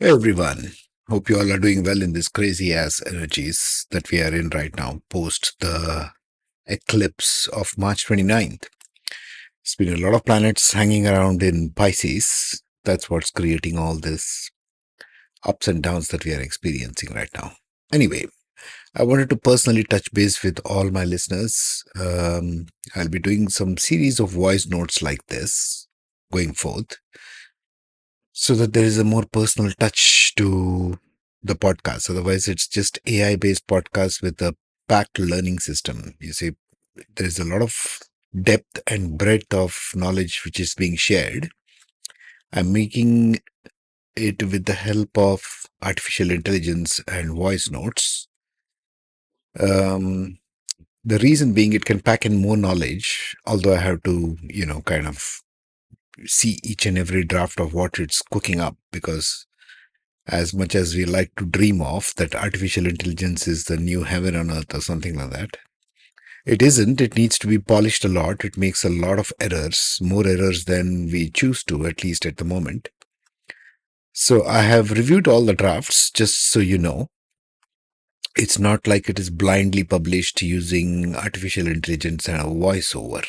Hey everyone, hope you all are doing well in this crazy ass energies that we are in right now, post the eclipse of March 29th. It's been a lot of planets hanging around in Pisces. That's what's creating all this ups and downs that we are experiencing right now. Anyway, I wanted to personally touch base with all my listeners. I'll be doing some series of voice notes like this going forth so that there is a more personal touch to the podcast. Otherwise, it's just AI based podcast with a packed learning system. You see, there's a lot of depth and breadth of knowledge which is being shared. I'm making it with the help of artificial intelligence and voice notes. Um, the reason being it can pack in more knowledge, although I have to, kind of see each and every draft of what it's cooking up because as much as we like to dream of that artificial intelligence is the new heaven on earth or something like that, it isn't. It needs to be polished a lot. It makes a lot of errors, more errors than we choose to, at least at the moment. So I have reviewed all the drafts, just so you know. It's not like it is blindly published using artificial intelligence and a voiceover.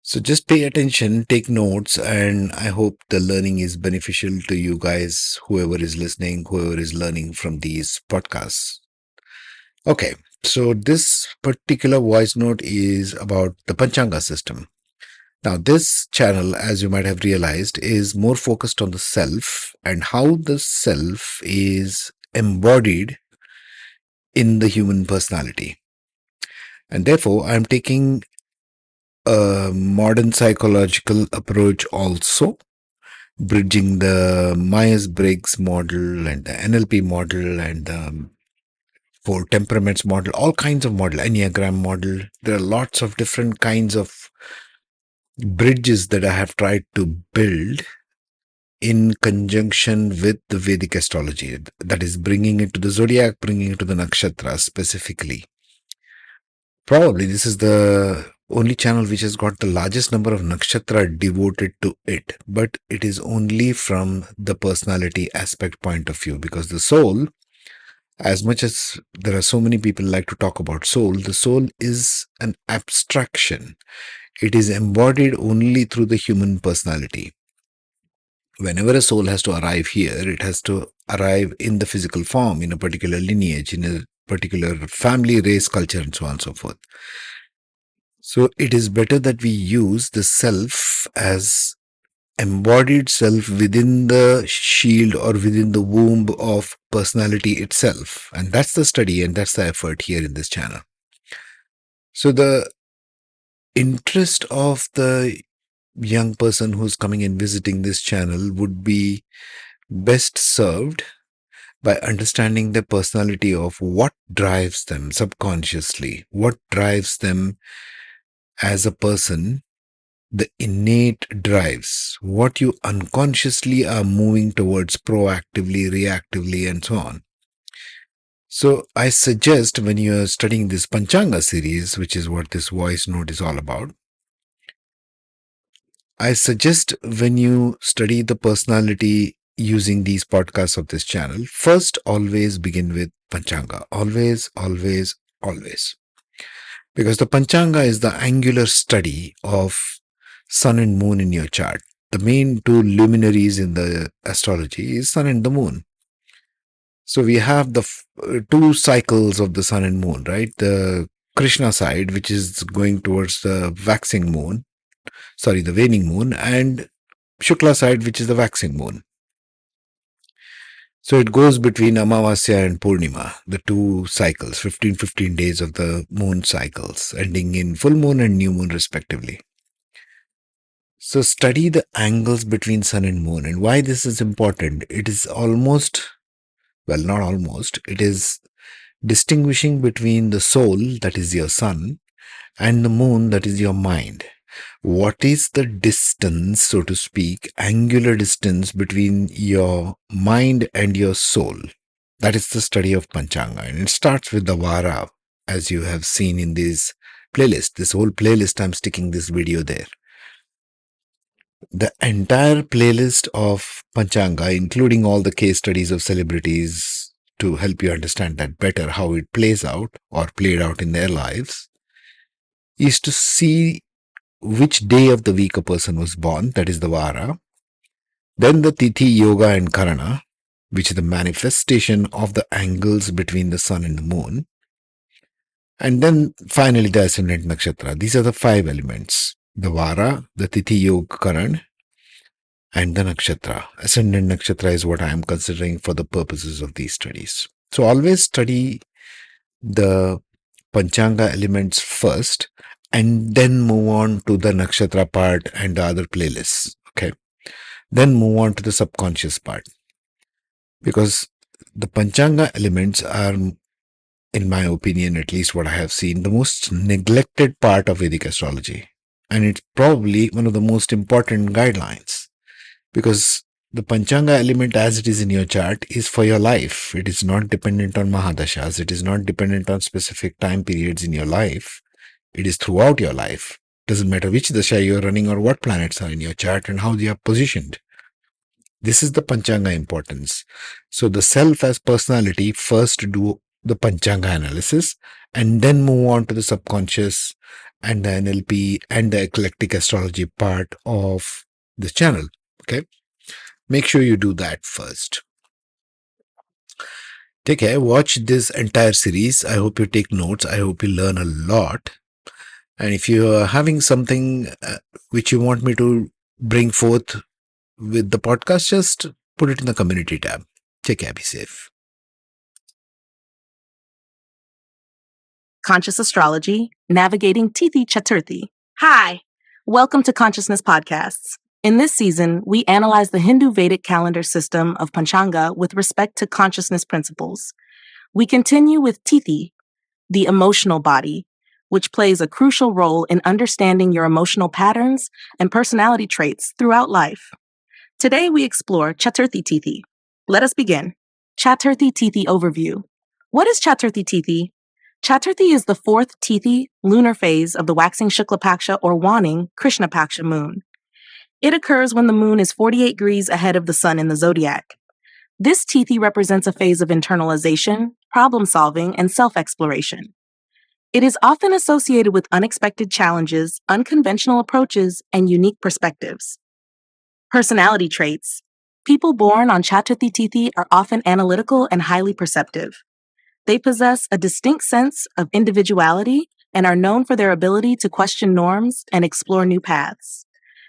So just pay attention, take notes, and I hope the learning is beneficial to you guys, whoever is listening, whoever is learning from these podcasts. Okay, so this particular voice note is about the Panchanga system. Now, this channel, as you might have realized, is more focused on the self and how the self is embodied in the human personality. And therefore, I'm taking a modern psychological approach also, bridging the Myers-Briggs model and the NLP model and the four temperaments model, all kinds of model, Enneagram model. There are lots of different kinds of bridges that I have tried to build in conjunction with the Vedic astrology. That is bringing it to the zodiac, bringing it to the Nakshatras specifically. Probably this is the only channel which has got the largest number of nakshatra devoted to it, but it is only from the personality aspect point of view because the soul, as much as there are so many people like to talk about soul, the soul is an abstraction. It is embodied only through the human personality. Whenever a soul has to arrive here, it has to arrive in the physical form, in a particular lineage, in a particular family, race, culture, and so on and so forth. So it is better that we use the self as embodied self within the shield or within the womb of personality itself. And that's the study and that's the effort here in this channel. So the interest of the young person who's coming and visiting this channel would be best served by understanding the personality of what drives them subconsciously, what drives them as a person, the innate drives, what you unconsciously are moving towards proactively, reactively, and so on. So I suggest when you are studying this Panchanga series, which is what this voice note is all about, I suggest when you study the personality using these podcasts of this channel, first always begin with Panchanga. Always, always, always. Because the Panchanga is the angular study of sun and moon in your chart. The main two luminaries in the astrology is sun and the moon. So we have the two cycles of the sun and moon, right? The Krishna side, which is going towards the waxing moon, the waning moon, and Shukla side, which is the waxing moon. So it goes between Amavasya and Purnima, the two cycles, 15 days of the moon cycles, ending in full moon and new moon respectively. So study the angles between sun and moon and why this is important. It is almost, well, not almost, it is distinguishing between the soul, that is your sun, and the moon, that is your mind. What is the distance, so to speak, angular distance between your mind and your soul? That is the study of Panchanga. And it starts with the Vara, as you have seen in this playlist. This whole playlist, I'm sticking this video there. The entire playlist of Panchanga, including all the case studies of celebrities to help you understand that better, how it plays out or played out in their lives, is to see which day of the week a person was born, that is the Vara, then the Tithi, Yoga, and Karana, which is the manifestation of the angles between the sun and the moon, and then finally the ascendant Nakshatra. These are the five elements: the Vara, the Tithi, Yoga, Karan, and the Nakshatra. Ascendant Nakshatra is what I am considering for the purposes of these studies. So always study the Panchanga elements first and then move on to the Nakshatra part and the other playlists. Okay. Then move on to the subconscious part. Because the Panchanga elements are, in my opinion, at least what I have seen, the most neglected part of Vedic astrology. And it's probably one of the most important guidelines because the Panchanga element as it is in your chart is for your life. It is not dependent on Mahadashas. It is not dependent on specific time periods in your life. It is throughout your life. Doesn't matter which dasha you're running or what planets are in your chart and how they are positioned. This is the Panchanga importance. So the self as personality first do the Panchanga analysis and then move on to the subconscious and the NLP and the eclectic astrology part of the channel. Okay. Make sure you do that first. Take care. Watch this entire series. I hope you take notes. I hope you learn a lot. And if you are having something which you want me to bring forth with the podcast, just put it in the community tab. Take care. Be safe. Conscious Astrology, Navigating Tithi Chaturthi. Hi, welcome to Consciousness Podcasts. In this season, we analyze the Hindu Vedic calendar system of Panchanga with respect to consciousness principles. We continue with Tithi, the emotional body, which plays a crucial role in understanding your emotional patterns and personality traits throughout life. Today, we explore Chaturthi Tithi. Let us begin. Chaturthi Tithi Overview. What is Chaturthi Tithi? Chaturthi is the fourth Tithi lunar phase of the waxing Shukla Paksha or waning Krishna Paksha moon. It occurs when the moon is 48 degrees ahead of the sun in the zodiac. This Tithi represents a phase of internalization, problem solving, and self-exploration. It is often associated with unexpected challenges, unconventional approaches, and unique perspectives. Personality traits. People born on Chaturthi Tithi are often analytical and highly perceptive. They possess a distinct sense of individuality and are known for their ability to question norms and explore new paths.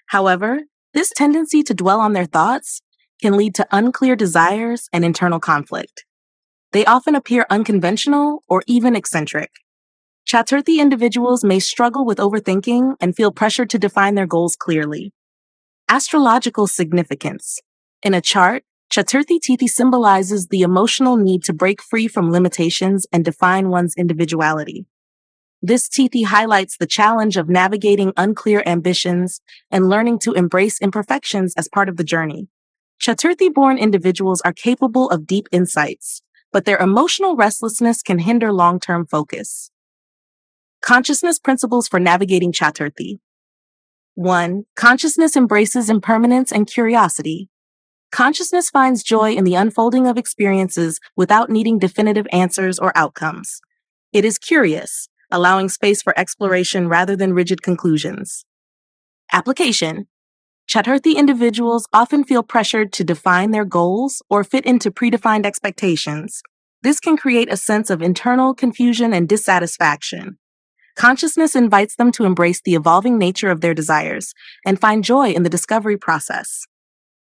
However, this tendency to dwell on their thoughts can lead to unclear desires and internal conflict. They often appear unconventional or even eccentric. Chaturthi individuals may struggle with overthinking and feel pressured to define their goals clearly. Astrological significance. In a chart, Chaturthi Tithi symbolizes the emotional need to break free from limitations and define one's individuality. This Tithi highlights the challenge of navigating unclear ambitions and learning to embrace imperfections as part of the journey. Chaturthi-born individuals are capable of deep insights, but their emotional restlessness can hinder long-term focus. Consciousness principles for navigating Chaturthi. 1. Consciousness embraces impermanence and curiosity. Consciousness finds joy in the unfolding of experiences without needing definitive answers or outcomes. It is curious, allowing space for exploration rather than rigid conclusions. Application. Chaturthi individuals often feel pressured to define their goals or fit into predefined expectations. This can create a sense of internal confusion and dissatisfaction. Consciousness invites them to embrace the evolving nature of their desires and find joy in the discovery process.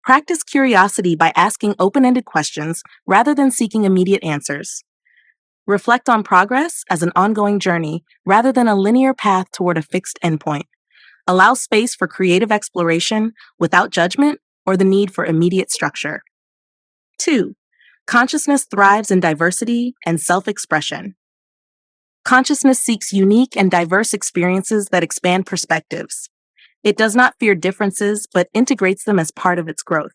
Practice curiosity by asking open-ended questions rather than seeking immediate answers. Reflect on progress as an ongoing journey rather than a linear path toward a fixed endpoint. Allow space for creative exploration without judgment or the need for immediate structure. 2. Consciousness thrives in diversity and self-expression. Consciousness seeks unique and diverse experiences that expand perspectives. It does not fear differences, but integrates them as part of its growth.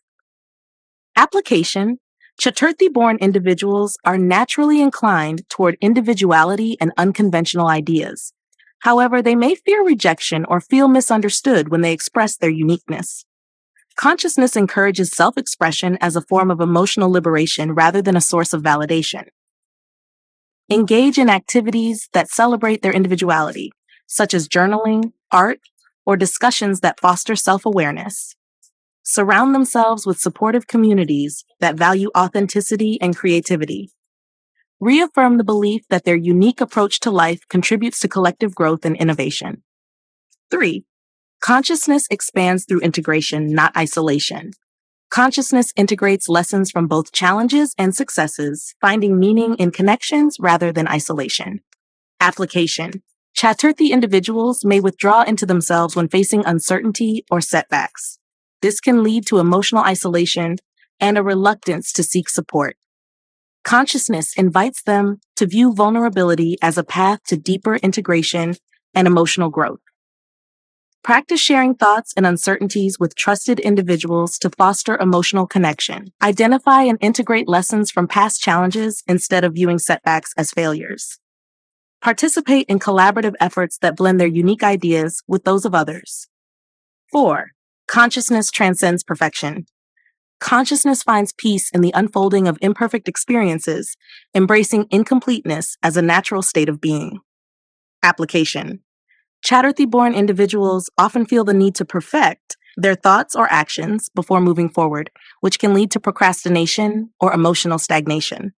Application. Chaturthi-born individuals are naturally inclined toward individuality and unconventional ideas. However, they may fear rejection or feel misunderstood when they express their uniqueness. Consciousness encourages self-expression as a form of emotional liberation rather than a source of validation. Engage in activities that celebrate their individuality, such as journaling, art, or discussions that foster self-awareness. Surround themselves with supportive communities that value authenticity and creativity. Reaffirm the belief that their unique approach to life contributes to collective growth and innovation. 3. Consciousness expands through integration, not isolation. Consciousness integrates lessons from both challenges and successes, finding meaning in connections rather than isolation. Application. Chaturthi individuals may withdraw into themselves when facing uncertainty or setbacks. This can lead to emotional isolation and a reluctance to seek support. Consciousness invites them to view vulnerability as a path to deeper integration and emotional growth. Practice sharing thoughts and uncertainties with trusted individuals to foster emotional connection. Identify and integrate lessons from past challenges instead of viewing setbacks as failures. Participate in collaborative efforts that blend their unique ideas with those of others. 4. Consciousness transcends perfection. Consciousness finds peace in the unfolding of imperfect experiences, embracing incompleteness as a natural state of being. Application. Chaturthi-born individuals often feel the need to perfect their thoughts or actions before moving forward, which can lead to procrastination or emotional stagnation.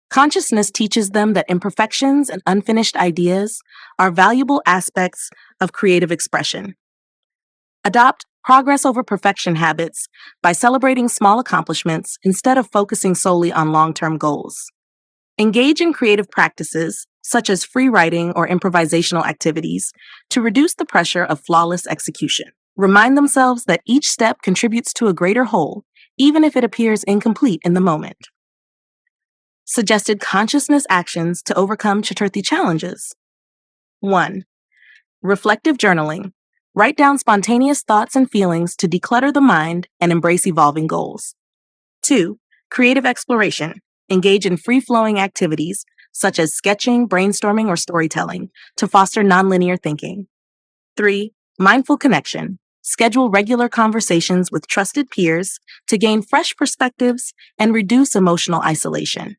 Consciousness teaches them that imperfections and unfinished ideas are valuable aspects of creative expression. Adopt progress over perfection habits by celebrating small accomplishments instead of focusing solely on long-term goals. Engage in creative practices, such as free writing or improvisational activities, to reduce the pressure of flawless execution. Remind themselves that each step contributes to a greater whole, even if it appears incomplete in the moment. Suggested consciousness actions to overcome Chaturthi challenges. 1. Reflective journaling. Write down spontaneous thoughts and feelings to declutter the mind and embrace evolving goals. 2. Creative exploration. Engage in free-flowing activities such as sketching, brainstorming, or storytelling to foster nonlinear thinking. 3. Mindful connection. Schedule regular conversations with trusted peers to gain fresh perspectives and reduce emotional isolation.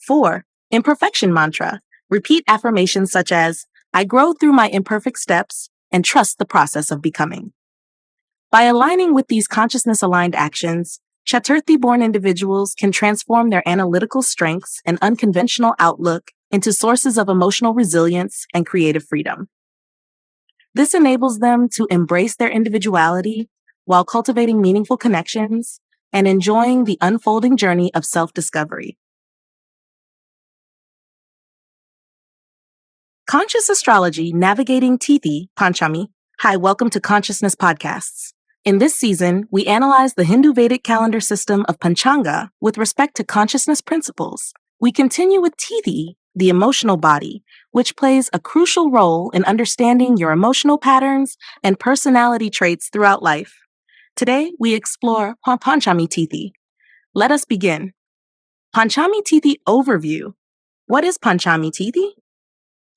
4. Imperfection mantra. Repeat affirmations such as, I grow through my imperfect steps and trust the process of becoming. By aligning with these consciousness-aligned actions, Chaturthi-born individuals can transform their analytical strengths and unconventional outlook into sources of emotional resilience and creative freedom. This enables them to embrace their individuality while cultivating meaningful connections and enjoying the unfolding journey of self-discovery. Conscious Astrology Navigating Tithi, Panchami. Hi, welcome to Consciousness Podcasts. In this season, we analyze the Hindu Vedic calendar system of Panchanga with respect to consciousness principles. We continue with Tithi, the emotional body, which plays a crucial role in understanding your emotional patterns and personality traits throughout life. Today, we explore Panchami Tithi. Let us begin. Panchami Tithi Overview. What is Panchami Tithi?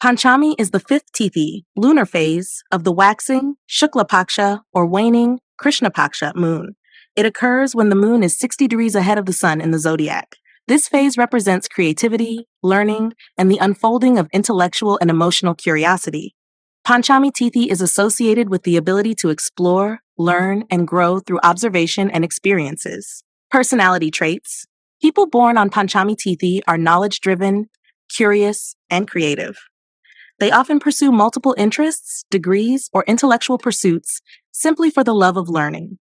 Panchami is the fifth Tithi, lunar phase, of the waxing, Shukla Paksha, or waning, Krishna Paksha moon. It occurs when the moon is 60 degrees ahead of the sun in the zodiac. This phase represents creativity, learning, and the unfolding of intellectual and emotional curiosity. Panchami Tithi is associated with the ability to explore, learn, and grow through observation and experiences. Personality traits. People born on Panchami Tithi are knowledge-driven, curious, and creative. They often pursue multiple interests, degrees, or intellectual pursuits simply for the love of learning.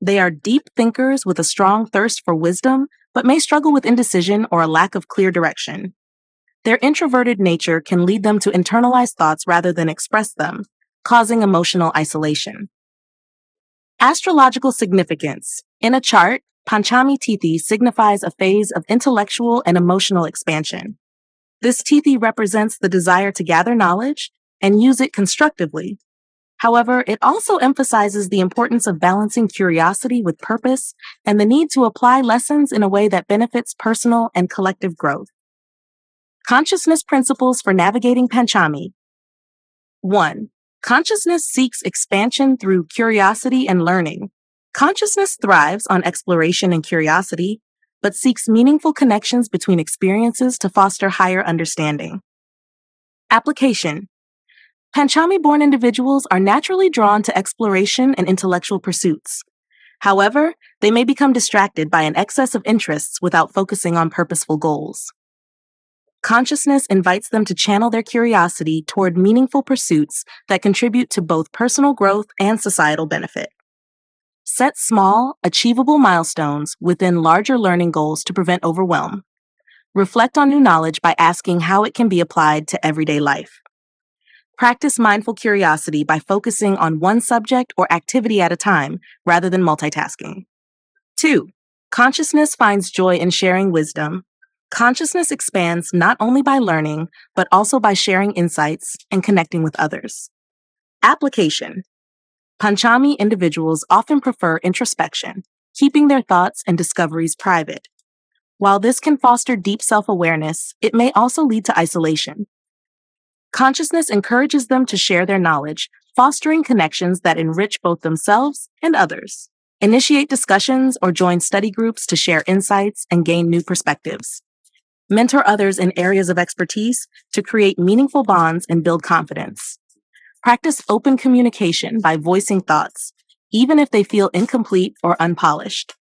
They are deep thinkers with a strong thirst for wisdom, but may struggle with indecision or a lack of clear direction. Their introverted nature can lead them to internalize thoughts rather than express them, causing emotional isolation. Astrological significance. In a chart, Panchami Tithi signifies a phase of intellectual and emotional expansion. This Tithi represents the desire to gather knowledge and use it constructively. However, it also emphasizes the importance of balancing curiosity with purpose and the need to apply lessons in a way that benefits personal and collective growth. Consciousness principles for navigating Panchami. 1. Consciousness seeks expansion through curiosity and learning. Consciousness thrives on exploration and curiosity, but seeks meaningful connections between experiences to foster higher understanding. Application. Panchami-born individuals are naturally drawn to exploration and intellectual pursuits. However, they may become distracted by an excess of interests without focusing on purposeful goals. Consciousness invites them to channel their curiosity toward meaningful pursuits that contribute to both personal growth and societal benefit. Set small, achievable milestones within larger learning goals to prevent overwhelm. Reflect on new knowledge by asking how it can be applied to everyday life. Practice mindful curiosity by focusing on one subject or activity at a time rather than multitasking. 2. Consciousness finds joy in sharing wisdom. Consciousness expands not only by learning, but also by sharing insights and connecting with others. Application. Panchami individuals often prefer introspection, keeping their thoughts and discoveries private. While this can foster deep self-awareness, it may also lead to isolation. Consciousness encourages them to share their knowledge, fostering connections that enrich both themselves and others. Initiate discussions or join study groups to share insights and gain new perspectives. Mentor others in areas of expertise to create meaningful bonds and build confidence. Practice open communication by voicing thoughts, even if they feel incomplete or unpolished.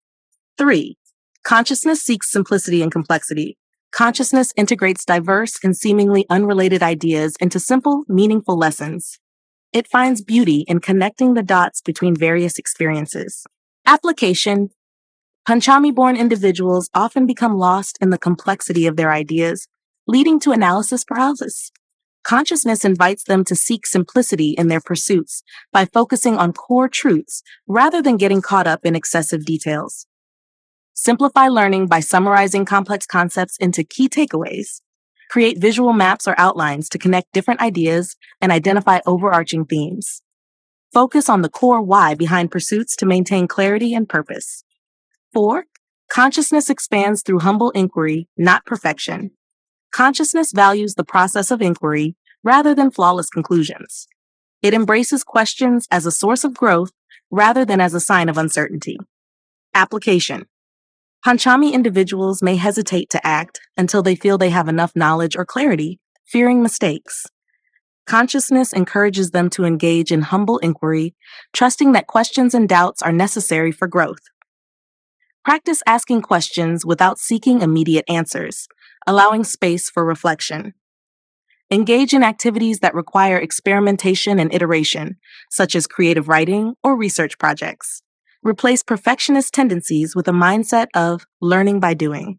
3. Consciousness seeks simplicity and complexity. Consciousness integrates diverse and seemingly unrelated ideas into simple, meaningful lessons. It finds beauty in connecting the dots between various experiences. Application. Panchami-born individuals often become lost in the complexity of their ideas, leading to analysis paralysis. Consciousness invites them to seek simplicity in their pursuits by focusing on core truths rather than getting caught up in excessive details. Simplify learning by summarizing complex concepts into key takeaways. Create visual maps or outlines to connect different ideas and identify overarching themes. Focus on the core why behind pursuits to maintain clarity and purpose. 4. Consciousness expands through humble inquiry, not perfection. Consciousness values the process of inquiry rather than flawless conclusions. It embraces questions as a source of growth rather than as a sign of uncertainty. Application. Panchami individuals may hesitate to act until they feel they have enough knowledge or clarity, fearing mistakes. Consciousness encourages them to engage in humble inquiry, trusting that questions and doubts are necessary for growth. Practice asking questions without seeking immediate answers, allowing space for reflection. Engage in activities that require experimentation and iteration, such as creative writing or research projects. Replace perfectionist tendencies with a mindset of learning by doing.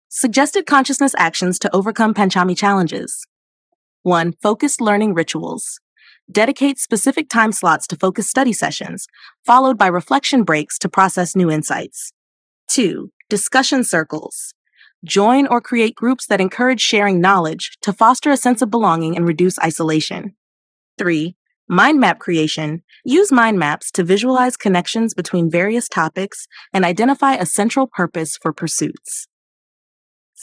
Suggested consciousness actions to overcome Panchami challenges. 1. Focused learning rituals. Dedicate specific time slots to focus study sessions, followed by reflection breaks to process new insights. 2. Discussion circles. Join or create groups that encourage sharing knowledge to foster a sense of belonging and reduce isolation. 3. Mind map creation. Use mind maps to visualize connections between various topics and identify a central purpose for pursuits.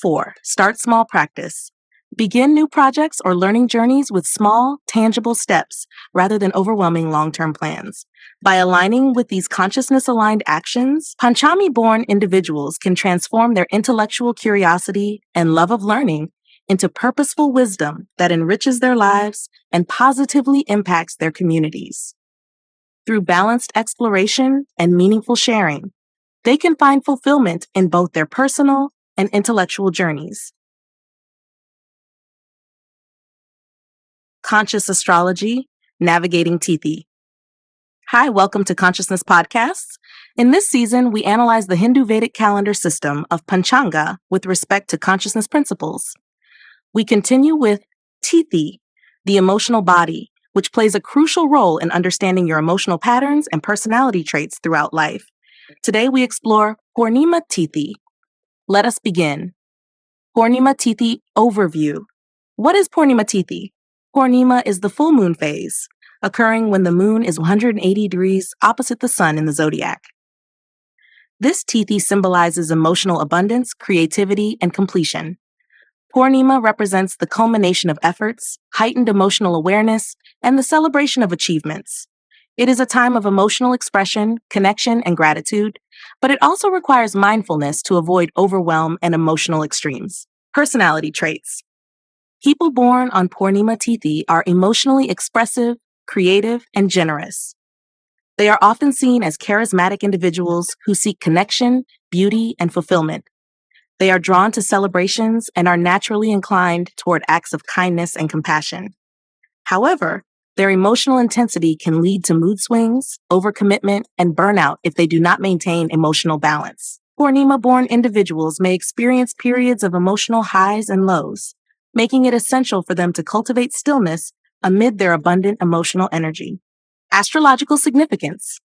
4. Start small practice. Begin new projects or learning journeys with small, tangible steps rather than overwhelming long-term plans. By aligning with these consciousness-aligned actions, Panchami-born individuals can transform their intellectual curiosity and love of learning into purposeful wisdom that enriches their lives and positively impacts their communities. Through balanced exploration and meaningful sharing, they can find fulfillment in both their personal and intellectual journeys. Conscious Astrology, Navigating Tithi. Hi, welcome to Consciousness Podcasts. In this season, we analyze the Hindu Vedic calendar system of Panchanga with respect to consciousness principles. We continue with Tithi, the emotional body, which plays a crucial role in understanding your emotional patterns and personality traits throughout life. Today, we explore Purnima Tithi. Let us begin. Purnima Tithi Overview. What is Purnima Tithi? Purnima is the full moon phase, occurring when the moon is 180 degrees opposite the sun in the zodiac. This Tithi symbolizes emotional abundance, creativity, and completion. Purnima represents the culmination of efforts, heightened emotional awareness, and the celebration of achievements. It is a time of emotional expression, connection, and gratitude, but it also requires mindfulness to avoid overwhelm and emotional extremes. Personality traits. People born on Purnima Tithi are emotionally expressive, creative, and generous. They are often seen as charismatic individuals who seek connection, beauty, and fulfillment. They are drawn to celebrations and are naturally inclined toward acts of kindness and compassion. However, their emotional intensity can lead to mood swings, overcommitment, and burnout if they do not maintain emotional balance. Purnima-born individuals may experience periods of emotional highs and lows, making it essential for them to cultivate stillness amid their abundant emotional energy. Astrological significance.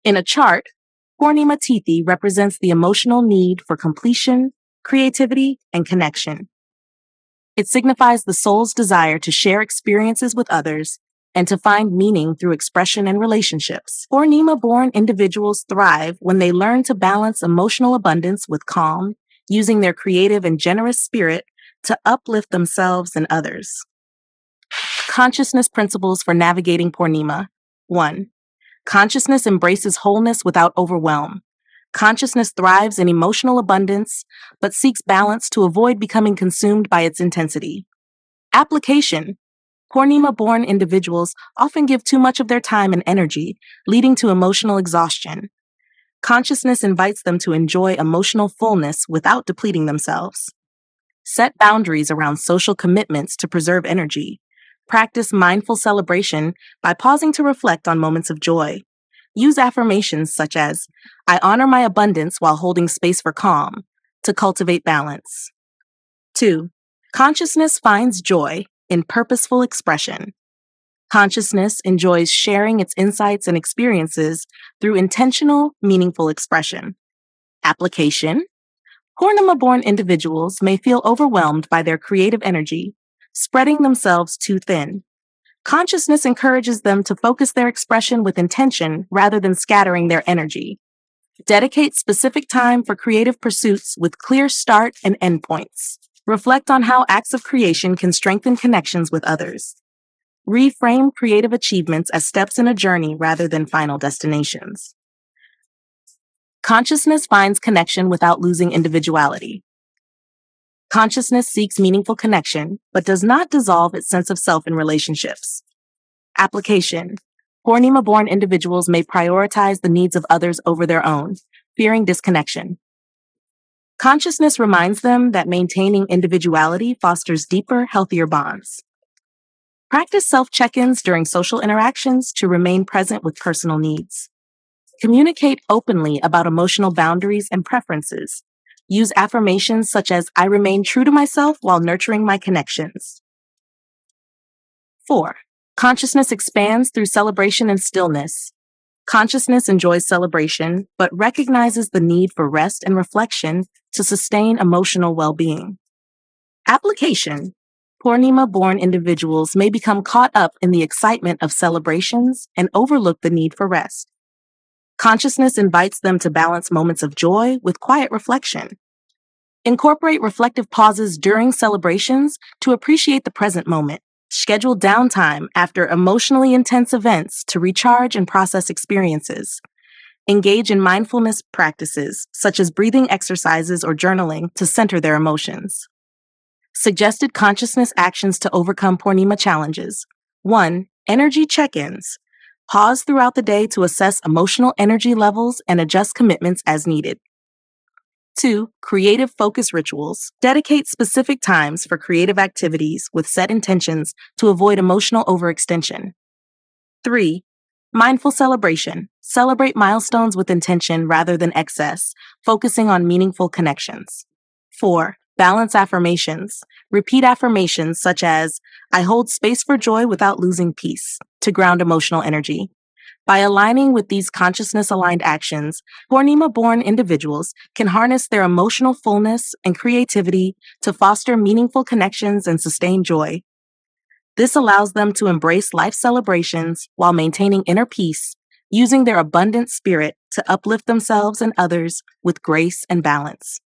In a chart, Purnima Tithi represents the emotional need for completion, creativity, and connection. It signifies the soul's desire to share experiences with others and to find meaning through expression and relationships. Purnima-born individuals thrive when they learn to balance emotional abundance with calm, using their creative and generous spirit to uplift themselves and others. Consciousness principles for navigating Purnima. 1. Consciousness embraces wholeness without overwhelm. Consciousness thrives in emotional abundance, but seeks balance to avoid becoming consumed by its intensity. Application. Purnima-born individuals often give too much of their time and energy, leading to emotional exhaustion. Consciousness invites them to enjoy emotional fullness without depleting themselves. Set boundaries around social commitments to preserve energy. Practice mindful celebration by pausing to reflect on moments of joy. Use affirmations such as, "I honor my abundance while holding space for calm," to cultivate balance. 2. Consciousness finds joy in purposeful expression. Consciousness enjoys sharing its insights and experiences through intentional, meaningful expression. Application. Purnima-born individuals may feel overwhelmed by their creative energy, spreading themselves too thin. Consciousness encourages them to focus their expression with intention rather than scattering their energy. Dedicate specific time for creative pursuits with clear start and end points. Reflect on how acts of creation can strengthen connections with others. Reframe creative achievements as steps in a journey rather than final destinations. Consciousness finds connection without losing individuality. Consciousness seeks meaningful connection, but does not dissolve its sense of self in relationships. Application. Purnima-born individuals may prioritize the needs of others over their own, fearing disconnection. Consciousness reminds them that maintaining individuality fosters deeper, healthier bonds. Practice self-check-ins during social interactions to remain present with personal needs. Communicate openly about emotional boundaries and preferences. Use affirmations such as, "I remain true to myself while nurturing my connections." 4. Consciousness expands through celebration and stillness. Consciousness enjoys celebration, but recognizes the need for rest and reflection to sustain emotional well-being. Application. Purnima-born individuals may become caught up in the excitement of celebrations and overlook the need for rest. Consciousness invites them to balance moments of joy with quiet reflection. Incorporate reflective pauses during celebrations to appreciate the present moment. Schedule downtime after emotionally intense events to recharge and process experiences. Engage in mindfulness practices, such as breathing exercises or journaling, to center their emotions. Suggested consciousness actions to overcome Purnima challenges. 1. Energy check-ins. Pause throughout the day to assess emotional energy levels and adjust commitments as needed. 2. Creative focus rituals. Dedicate specific times for creative activities with set intentions to avoid emotional overextension. 3. Mindful celebration. Celebrate milestones with intention rather than excess, focusing on meaningful connections. 4. Balance affirmations. Repeat affirmations such as, "I hold space for joy without losing peace," to ground emotional energy. By aligning with these consciousness-aligned actions, Purnima-born individuals can harness their emotional fullness and creativity to foster meaningful connections and sustain joy. This allows them to embrace life celebrations while maintaining inner peace, using their abundant spirit to uplift themselves and others with grace and balance.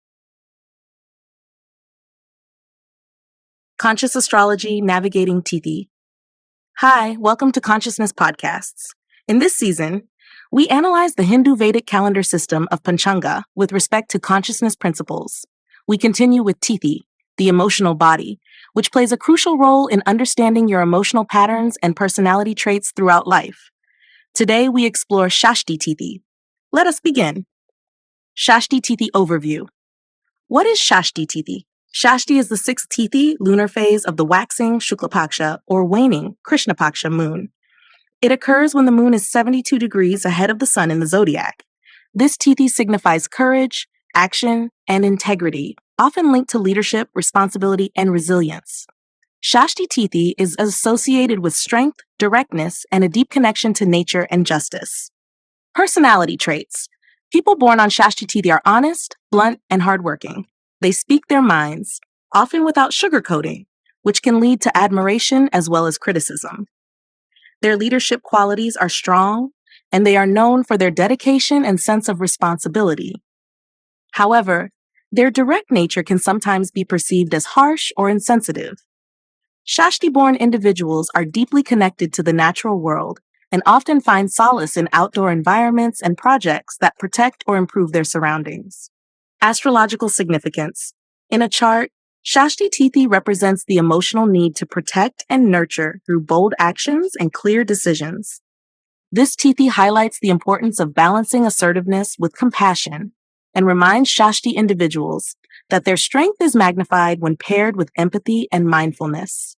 Conscious Astrology Navigating Tithi. Hi, welcome to Consciousness Podcasts. In this season, we analyze the Hindu Vedic calendar system of Panchanga with respect to consciousness principles. We continue with Tithi, the emotional body, which plays a crucial role in understanding your emotional patterns and personality traits throughout life. Today, we explore Shashti Tithi. Let us begin. Shashti Tithi Overview. What is Shashti Tithi? Shashti is the sixth Tithi, lunar phase of the waxing Shukla Paksha or waning Krishna Paksha moon. It occurs when the moon is 72 degrees ahead of the sun in the zodiac. This Tithi signifies courage, action, and integrity, often linked to leadership, responsibility, and resilience. Shashti Tithi is associated with strength, directness, and a deep connection to nature and justice. Personality traits. People born on Shashti Tithi are honest, blunt, and hardworking. They speak their minds, often without sugarcoating, which can lead to admiration as well as criticism. Their leadership qualities are strong, and they are known for their dedication and sense of responsibility. However, their direct nature can sometimes be perceived as harsh or insensitive. Shashti-born individuals are deeply connected to the natural world and often find solace in outdoor environments and projects that protect or improve their surroundings. Astrological significance. In a chart, Shashti Tithi represents the emotional need to protect and nurture through bold actions and clear decisions. This Tithi highlights the importance of balancing assertiveness with compassion and reminds Shashti individuals that their strength is magnified when paired with empathy and mindfulness.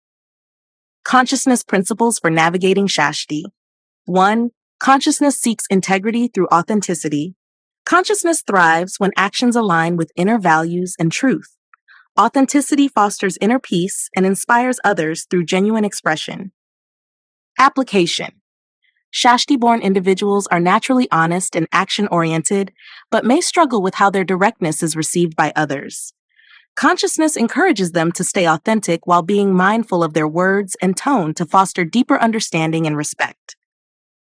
Consciousness principles for navigating Shashti. 1. Consciousness seeks integrity through authenticity. Consciousness thrives when actions align with inner values and truth. Authenticity fosters inner peace and inspires others through genuine expression. Application. Shashti-born individuals are naturally honest and action-oriented, but may struggle with how their directness is received by others. Consciousness encourages them to stay authentic while being mindful of their words and tone to foster deeper understanding and respect.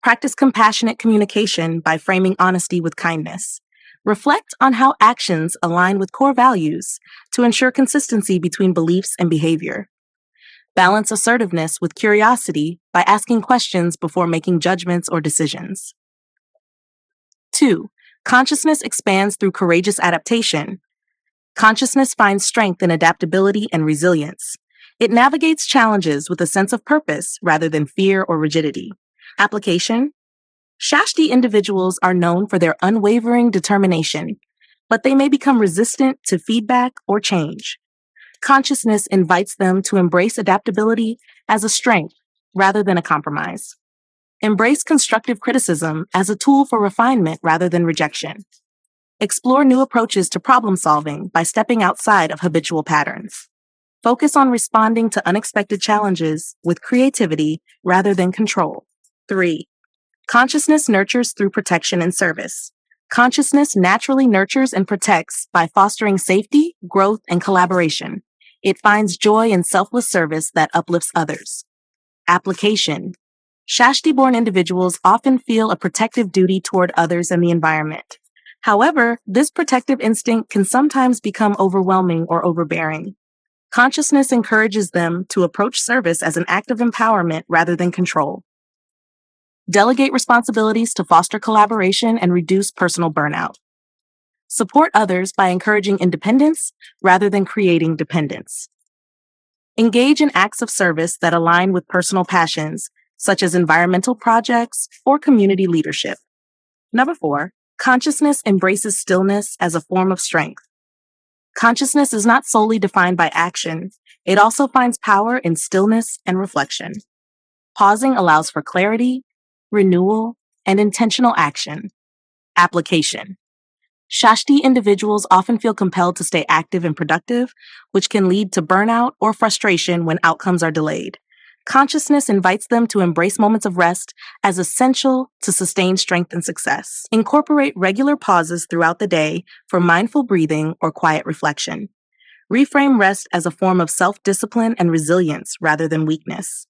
Practice compassionate communication by framing honesty with kindness. Reflect on how actions align with core values to ensure consistency between beliefs and behavior. Balance assertiveness with curiosity by asking questions before making judgments or decisions. 2. Consciousness expands through courageous adaptation. Consciousness finds strength in adaptability and resilience. It navigates challenges with a sense of purpose rather than fear or rigidity. Application. Shashti individuals are known for their unwavering determination, but they may become resistant to feedback or change. Consciousness invites them to embrace adaptability as a strength rather than a compromise. Embrace constructive criticism as a tool for refinement rather than rejection. Explore new approaches to problem solving by stepping outside of habitual patterns. Focus on responding to unexpected challenges with creativity rather than control. 3. Consciousness nurtures through protection and service. Consciousness naturally nurtures and protects by fostering safety, growth, and collaboration. It finds joy in selfless service that uplifts others. Application. Shashti-born individuals often feel a protective duty toward others and the environment. However, this protective instinct can sometimes become overwhelming or overbearing. Consciousness encourages them to approach service as an act of empowerment rather than control. Delegate responsibilities to foster collaboration and reduce personal burnout. Support others by encouraging independence rather than creating dependence. Engage in acts of service that align with personal passions, such as environmental projects or community leadership. 4. Consciousness embraces stillness as a form of strength. Consciousness is not solely defined by action. It also finds power in stillness and reflection. Pausing allows for clarity, renewal, and intentional action. Application. Shashti individuals often feel compelled to stay active and productive, which can lead to burnout or frustration when outcomes are delayed. Consciousness invites them to embrace moments of rest as essential to sustain strength and success. Incorporate regular pauses throughout the day for mindful breathing or quiet reflection. Reframe rest as a form of self-discipline and resilience rather than weakness.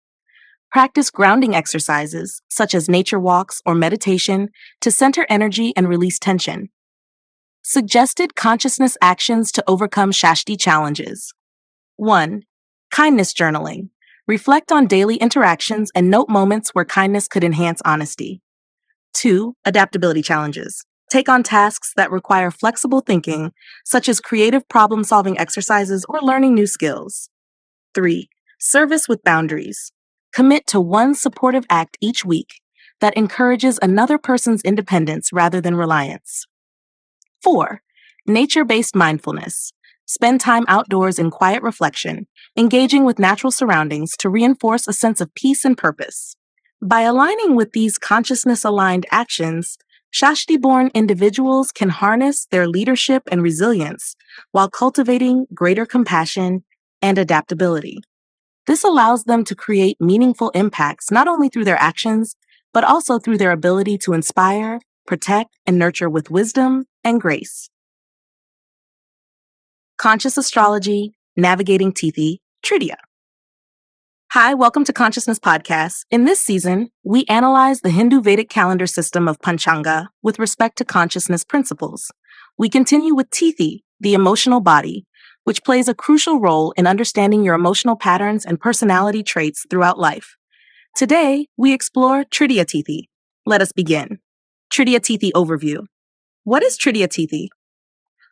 Practice grounding exercises, such as nature walks or meditation, to center energy and release tension. Suggested consciousness actions to overcome Shashti challenges. 1. Kindness journaling. Reflect on daily interactions and note moments where kindness could enhance honesty. 2. Adaptability challenges. Take on tasks that require flexible thinking, such as creative problem solving exercises or learning new skills. 3. Service with boundaries. Commit to one supportive act each week that encourages another person's independence rather than reliance. 4. Nature-based mindfulness. Spend time outdoors in quiet reflection, engaging with natural surroundings to reinforce a sense of peace and purpose. By aligning with these consciousness-aligned actions, Shashti-born individuals can harness their leadership and resilience while cultivating greater compassion and adaptability. This allows them to create meaningful impacts not only through their actions, but also through their ability to inspire, protect, and nurture with wisdom and grace. Conscious Astrology, Navigating Tithi, Tritiya. Hi, welcome to Consciousness Podcast. In this season, we analyze the Hindu Vedic calendar system of Panchanga with respect to consciousness principles. We continue with Tithi, the emotional body, which plays a crucial role in understanding your emotional patterns and personality traits throughout life. Today, we explore Tritiya Tithi. Let us begin. Tritiya Tithi Overview. What is Tritiya Tithi?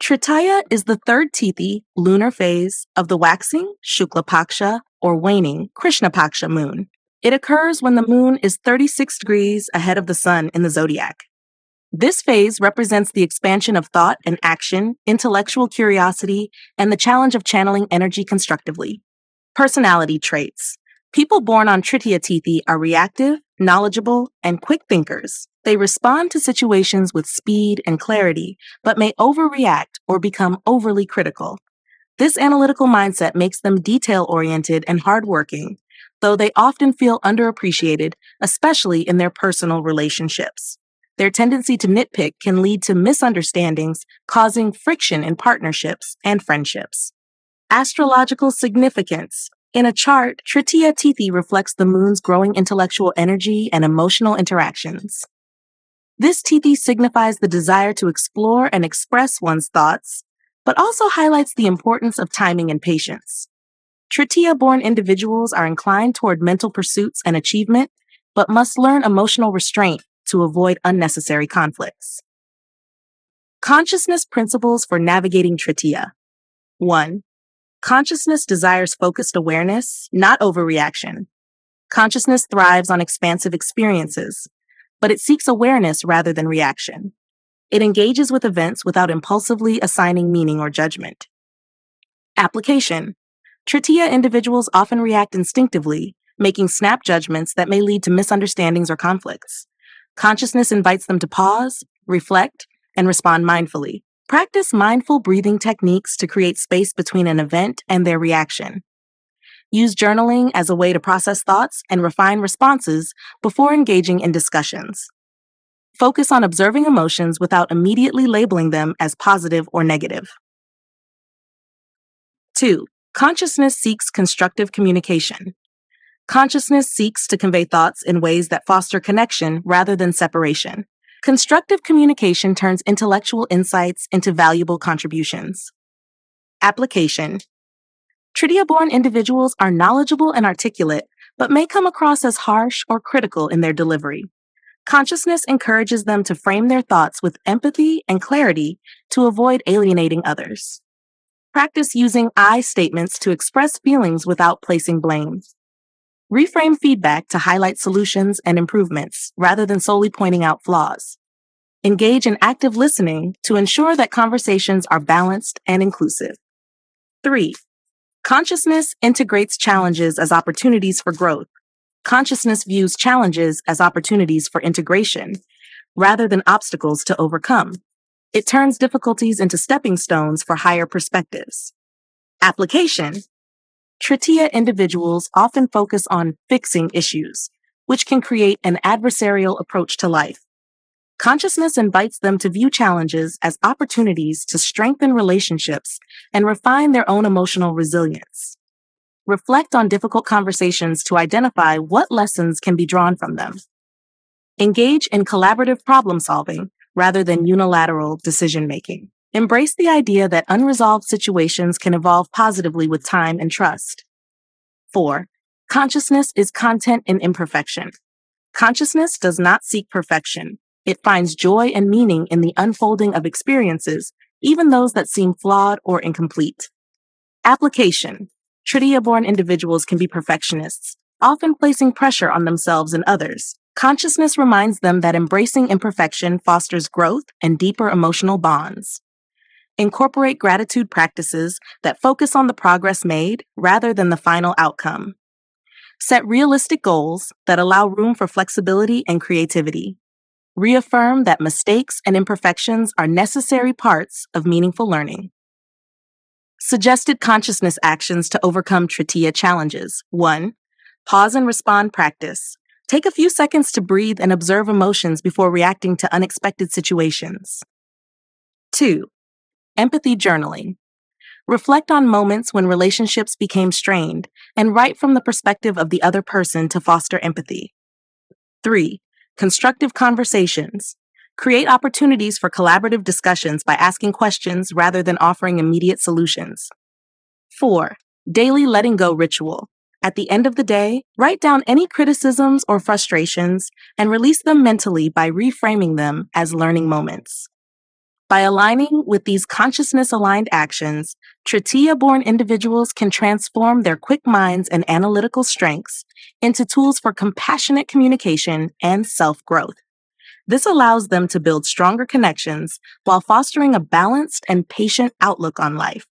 Tritiya is the third Tithi, lunar phase, of the waxing, Shukla Paksha, or waning, Krishna Paksha moon. It occurs when the moon is 36 degrees ahead of the sun in the zodiac. This phase represents the expansion of thought and action, intellectual curiosity, and the challenge of channeling energy constructively. Personality traits. People born on Tritiya Tithi are reactive, knowledgeable, and quick thinkers. They respond to situations with speed and clarity, but may overreact or become overly critical. This analytical mindset makes them detail-oriented and hardworking, though they often feel underappreciated, especially in their personal relationships. Their tendency to nitpick can lead to misunderstandings, causing friction in partnerships and friendships. Astrological significance. In a chart, Tritiya Tithi reflects the moon's growing intellectual energy and emotional interactions. This Tithi signifies the desire to explore and express one's thoughts, but also highlights the importance of timing and patience. Tritiya-born individuals are inclined toward mental pursuits and achievement, but must learn emotional restraint to avoid unnecessary conflicts. Consciousness principles for navigating Tritiya. 1. Consciousness desires focused awareness, not overreaction. Consciousness thrives on expansive experiences, but it seeks awareness rather than reaction. It engages with events without impulsively assigning meaning or judgment. Application. Tritiya individuals often react instinctively, making snap judgments that may lead to misunderstandings or conflicts. Consciousness invites them to pause, reflect, and respond mindfully. Practice mindful breathing techniques to create space between an event and their reaction. Use journaling as a way to process thoughts and refine responses before engaging in discussions. Focus on observing emotions without immediately labeling them as positive or negative. 2. Consciousness seeks constructive communication. Consciousness seeks to convey thoughts in ways that foster connection rather than separation. Constructive communication turns intellectual insights into valuable contributions. Application. Tritiya-born individuals are knowledgeable and articulate, but may come across as harsh or critical in their delivery. Consciousness encourages them to frame their thoughts with empathy and clarity to avoid alienating others. Practice using I statements to express feelings without placing blame. Reframe feedback to highlight solutions and improvements rather than solely pointing out flaws. Engage in active listening to ensure that conversations are balanced and inclusive. 3. Consciousness integrates challenges as opportunities for growth. Consciousness views challenges as opportunities for integration, rather than obstacles to overcome. It turns difficulties into stepping stones for higher perspectives. Application. Tritiya individuals often focus on fixing issues, which can create an adversarial approach to life. Consciousness invites them to view challenges as opportunities to strengthen relationships and refine their own emotional resilience. Reflect on difficult conversations to identify what lessons can be drawn from them. Engage in collaborative problem solving rather than unilateral decision making. Embrace the idea that unresolved situations can evolve positively with time and trust. 4. Consciousness is content in imperfection. Consciousness does not seek perfection. It finds joy and meaning in the unfolding of experiences, even those that seem flawed or incomplete. Application. Tritiya-born individuals can be perfectionists, often placing pressure on themselves and others. Consciousness reminds them that embracing imperfection fosters growth and deeper emotional bonds. Incorporate gratitude practices that focus on the progress made rather than the final outcome. Set realistic goals that allow room for flexibility and creativity. Reaffirm that mistakes and imperfections are necessary parts of meaningful learning. Suggested consciousness actions to overcome Tritiya challenges. 1. Pause and respond practice. Take a few seconds to breathe and observe emotions before reacting to unexpected situations. 2. Empathy journaling. Reflect on moments when relationships became strained and write from the perspective of the other person to foster empathy. 3. Constructive conversations. Create opportunities for collaborative discussions by asking questions rather than offering immediate solutions. 4. Daily letting go ritual. At the end of the day, write down any criticisms or frustrations and release them mentally by reframing them as learning moments. By aligning with these consciousness-aligned actions, Tritiya-born individuals can transform their quick minds and analytical strengths into tools for compassionate communication and self-growth. This allows them to build stronger connections while fostering a balanced and patient outlook on life.